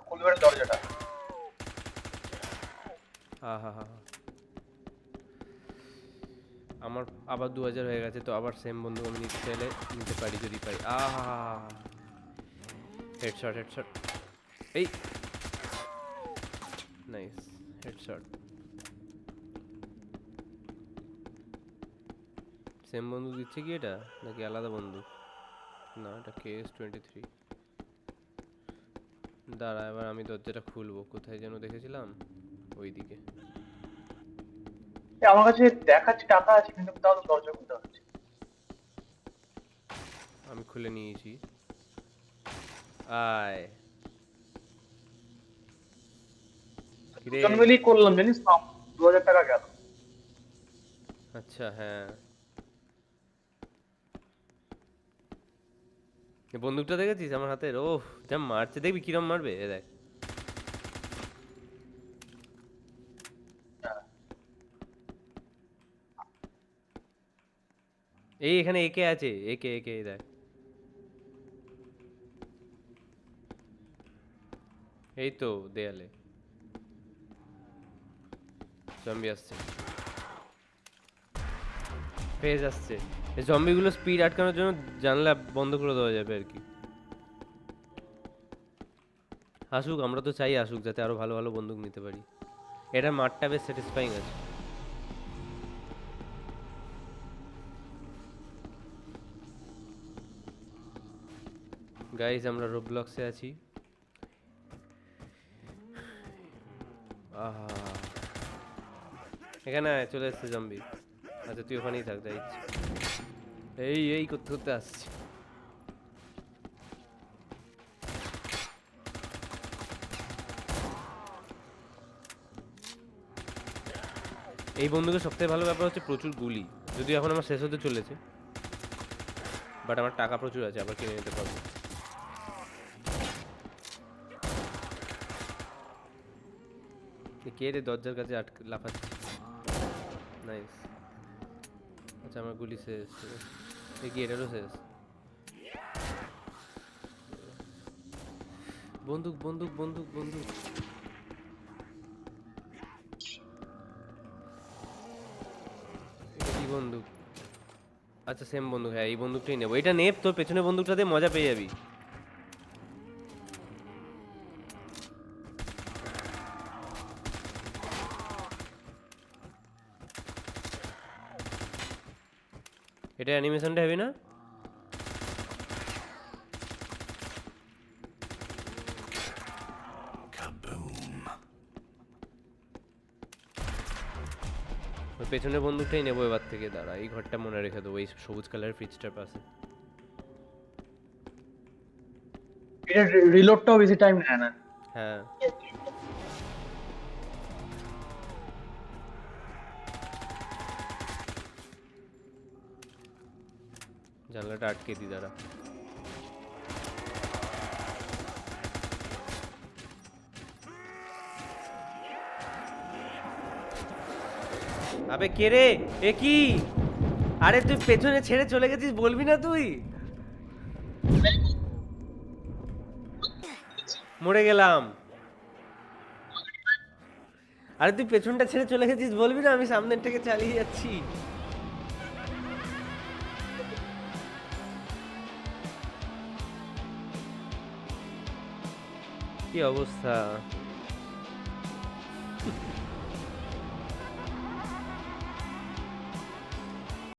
খুলবেন দরজাটা। আহা হা, আমার আবার 2000 হয়ে গেছে, তো আবার সেম বন্ধু আমি নিতে চাইলে নিতে পারি যদি পাই। আহা, হেডশট হেডশট, এই নাইস হেডশট। সেম বন্দুক দিচ্ছে কি এটা, নাকি আলাদা বন্দুক? না, এটা KS-23। দাঁড়া, এবার আমি দরজাটা খুলবো। কোথায় যেন দেখেছিলাম, ওইদিকে। আমার কাছে দেখাচ্ছে টাকা আছে, কিন্তু তাও তো দরজা খুলতে হচ্ছে। আমি খুলে নিয়েছি, আয়। কিরে, দুজন মিলেই করলাম জানিস তো, 2000 টাকা গেল। আচ্ছা হ্যাঁ, এই বন্দুকটা দেখেছিস আমার হাতের? ওহ, যা মারছে, দেখবি কিরম মারবে, এ দেখ। এই এখানে একে আছে, একে একে, এই দেখ। এই তো দেয়ালে জম্বি আসছে, ফেজ আসছে। এই জম্বিগুলো স্পিড আটকানোর জন্য জানলা বন্ধ করে দেওয়া যাবে আর কি। আসুক, আমরা তো চাই আসুক, যাতে আরো ভালো ভালো বন্দুক নিতে পারি। এটা মারটা বেশ স্যাটিসফাইং আছে। গাইস, আমরা রোবলক্সে আছি। আহা, এখানে আয়, চলে এসছে জম্বি। আচ্ছা তুই ওখানেই থাক, যাই ইচ্ছে। এই এই করতে করতে আসছি। এই বন্দুকের সবথেকে ভালো ব্যাপার হচ্ছে প্রচুর গুলি। যদিও এখন আমার শেষ হতে চলেছে, বাট আমার টাকা প্রচুর আছে, আবার কিনে নিতে পারবো। কে রে দরজার কাছে আটকে লাফাচ্ছে? নাইস। আচ্ছা আমার গুলি শেষ। এ কি, এটারও শেষ? বন্দুক বন্দুক বন্দুক বন্দুক, এটা কি বন্দুক? আচ্ছা সেম বন্দুক, হ্যাঁ এই বন্দুকটাই নেবো। এটা নেব, তোর পেছনে বন্দুকটা দিয়ে মজা পেয়ে যাবি। এটা অ্যানিমেশনটা হেভি না? ওই পেছনের বন্দুকটাই নেবো এবার থেকে। দাঁড়া, এই ঘরটা মনে রেখে দেবো, এই সবুজ কালারের ফ্রিজটার পাশে। এটা রিলোডটাও বেশি টাইম নেয় না। হ্যাঁ, জানলাটা আটকে দি, দাঁড়া। আবে কে রে, এ কি? আরে তুই পেছনে ছেড়ে চলে গেছিস, বলবি না তুই? মরে গেলাম। আরে তুই পেছনটা ছেড়ে চলে গেছিস, বলবি না? আমি সামনের থেকে চালিয়ে যাচ্ছি। কি অবস্থা!